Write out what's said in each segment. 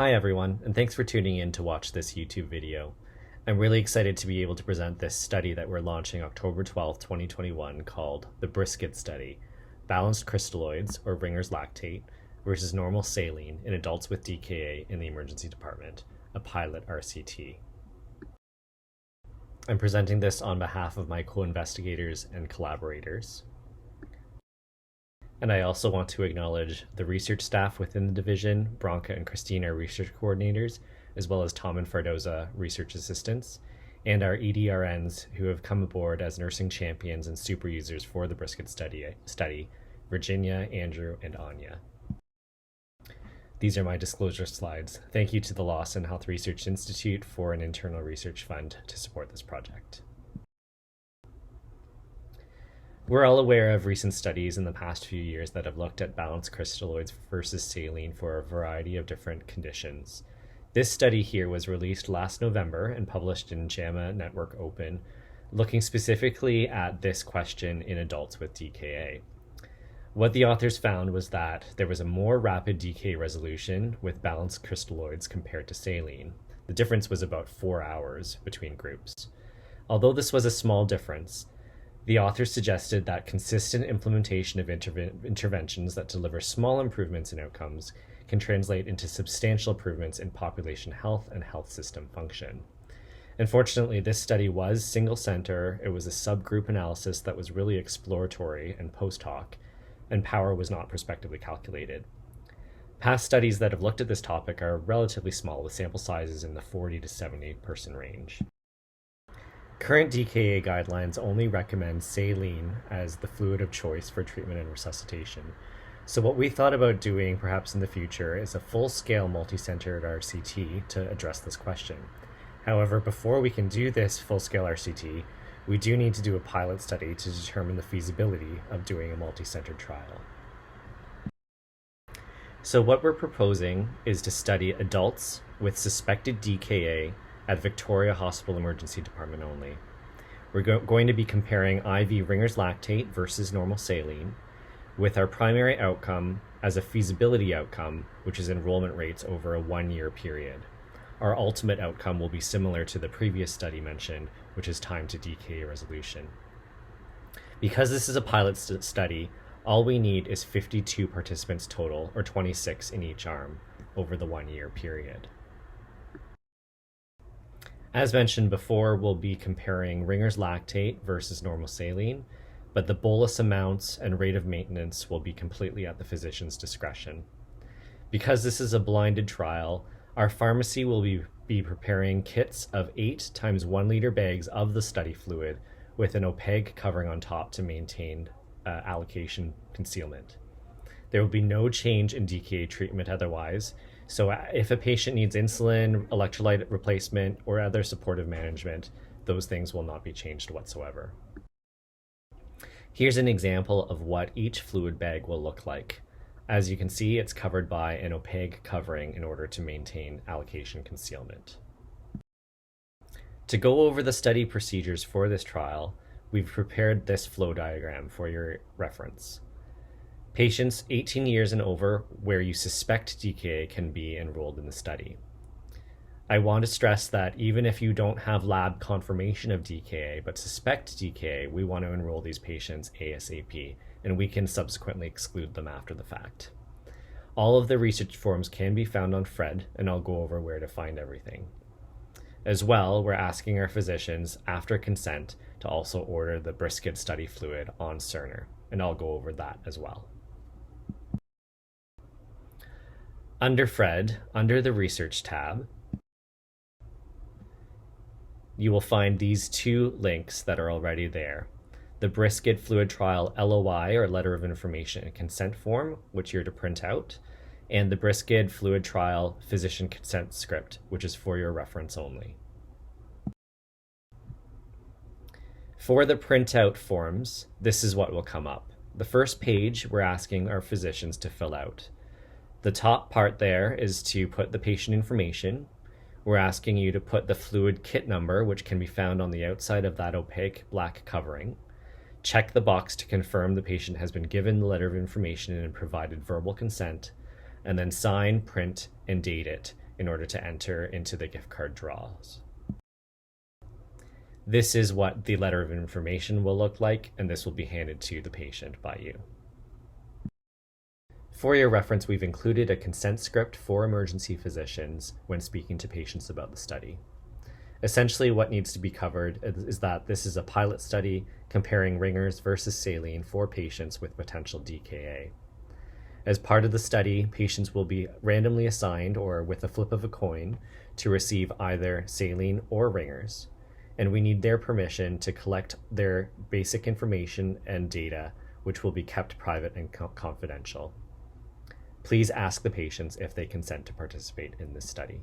Hi everyone, and thanks for tuning in to watch this YouTube video. I'm really excited to be able to present this study that we're launching October 12th, 2021 called the BRISK-ED study, Balanced Crystalloids or Ringer's Lactate versus Normal Saline in Adults with DKA in the Emergency Department, a pilot RCT. I'm presenting this on behalf of my co-investigators and collaborators. And I also want to acknowledge the research staff within the division. Bronca and Christine are research coordinators, as well as Tom and Fardoza, research assistants, and our EDRNs who have come aboard as nursing champions and super users for the BRISK-ED study, Virginia, Andrew, and Anya. These are my disclosure slides. Thank you to the Lawson Health Research Institute for an internal research fund to support this project. We're all aware of recent studies in the past few years that have looked at balanced crystalloids versus saline for a variety of different conditions. This study here was released last November and published in JAMA Network Open, looking specifically at this question in adults with DKA. What the authors found was that there was a more rapid DKA resolution with balanced crystalloids compared to saline. The difference was about 4 hours between groups. Although this was a small difference, the authors suggested that consistent implementation of interventions that deliver small improvements in outcomes can translate into substantial improvements in population health and health system function. Unfortunately, this study was single-center. It was a subgroup analysis that was really exploratory and post-hoc, and power was not prospectively calculated. Past studies that have looked at this topic are relatively small, with sample sizes in the 40 to 70 person range. Current DKA guidelines only recommend saline as the fluid of choice for treatment and resuscitation. So what we thought about doing perhaps in the future is a full-scale multi-centered RCT to address this question. However, before we can do this full-scale RCT, we do need to do a pilot study to determine the feasibility of doing a multi-centered trial. So what we're proposing is to study adults with suspected DKA at Victoria Hospital Emergency Department only. We're going to be comparing IV Ringer's Lactate versus normal saline, with our primary outcome as a feasibility outcome, which is enrollment rates over a 1-year period. Our ultimate outcome will be similar to the previous study mentioned, which is time to DKA resolution. Because this is a pilot study, all we need is 52 participants total, or 26 in each arm, over the 1-year period. As mentioned before, we'll be comparing Ringer's Lactate versus normal saline, but the bolus amounts and rate of maintenance will be completely at the physician's discretion. Because this is a blinded trial, our pharmacy will be preparing kits of 8 times 1 liter bags of the study fluid with an opaque covering on top to maintain allocation concealment. There will be no change in DKA treatment otherwise, so if a patient needs insulin, electrolyte replacement, or other supportive management, those things will not be changed whatsoever. Here's an example of what each fluid bag will look like. As you can see, it's covered by an opaque covering in order to maintain allocation concealment. To go over the study procedures for this trial, we've prepared this flow diagram for your reference. Patients 18 years and over where you suspect DKA can be enrolled in the study. I want to stress that even if you don't have lab confirmation of DKA but suspect DKA, we want to enroll these patients ASAP, and we can subsequently exclude them after the fact. All of the research forms can be found on FRED, and I'll go over where to find everything. As well, we're asking our physicians, after consent, to also order the BRISK-ED study fluid on Cerner, and I'll go over that as well. Under FRED, under the Research tab, you will find these 2 links that are already there. The BRISK-ED Fluid Trial LOI, or Letter of Information and Consent form, which you're to print out, and the BRISK-ED Fluid Trial Physician Consent Script, which is for your reference only. For the printout forms, this is what will come up. The first page we're asking our physicians to fill out. The top part there is to put the patient information. We're asking you to put the fluid kit number, which can be found on the outside of that opaque black covering. Check the box to confirm the patient has been given the letter of information and provided verbal consent, and then sign, print, and date it in order to enter into the gift card draws. This is what the letter of information will look like, and this will be handed to the patient by you. For your reference, we've included a consent script for emergency physicians when speaking to patients about the study. Essentially, what needs to be covered is that this is a pilot study comparing ringers versus saline for patients with potential DKA. As part of the study, patients will be randomly assigned, or with a flip of a coin, to receive either saline or ringers, and we need their permission to collect their basic information and data, which will be kept private and confidential. Please ask the patients if they consent to participate in this study.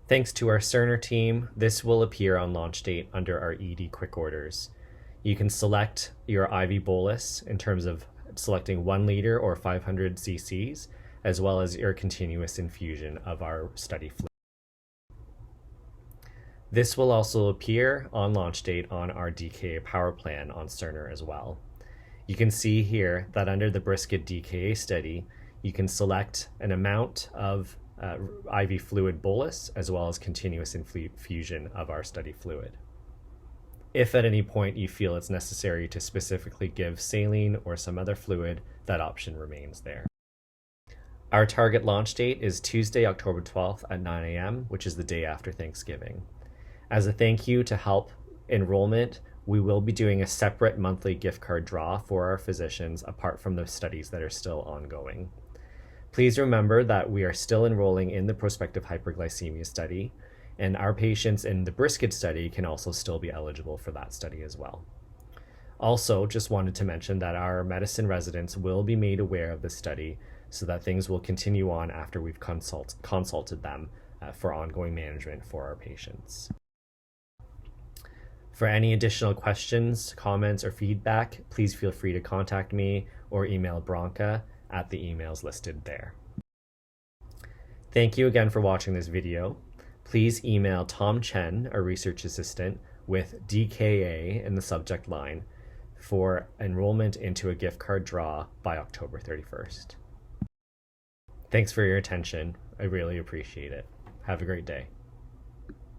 Thanks to our Cerner team, this will appear on launch date under our ED quick orders. You can select your IV bolus in terms of selecting 1 liter or 500 cc's, as well as your continuous infusion of our study fluid. This will also appear on launch date on our DKA power plan on Cerner as well. You can see here that under the BRISK-ED DKA study, you can select an amount of IV fluid bolus as well as continuous infusion of our study fluid. If at any point you feel it's necessary to specifically give saline or some other fluid, that option remains there. Our target launch date is Tuesday, October 12th at 9 a.m., which is the day after Thanksgiving. As a thank you to help enrollment, we will be doing a separate monthly gift card draw for our physicians apart from the studies that are still ongoing. Please remember that we are still enrolling in the prospective hyperglycemia study, and our patients in the BRISK-ED study can also still be eligible for that study as well. Also, just wanted to mention that our medicine residents will be made aware of this study so that things will continue on after we've consulted them for ongoing management for our patients. For any additional questions, comments, or feedback, please feel free to contact me or email Bronca at the emails listed there. Thank you again for watching this video. Please email Tom Chen, our research assistant, with DKA in the subject line for enrollment into a gift card draw by October 31st. Thanks for your attention. I really appreciate it. Have a great day.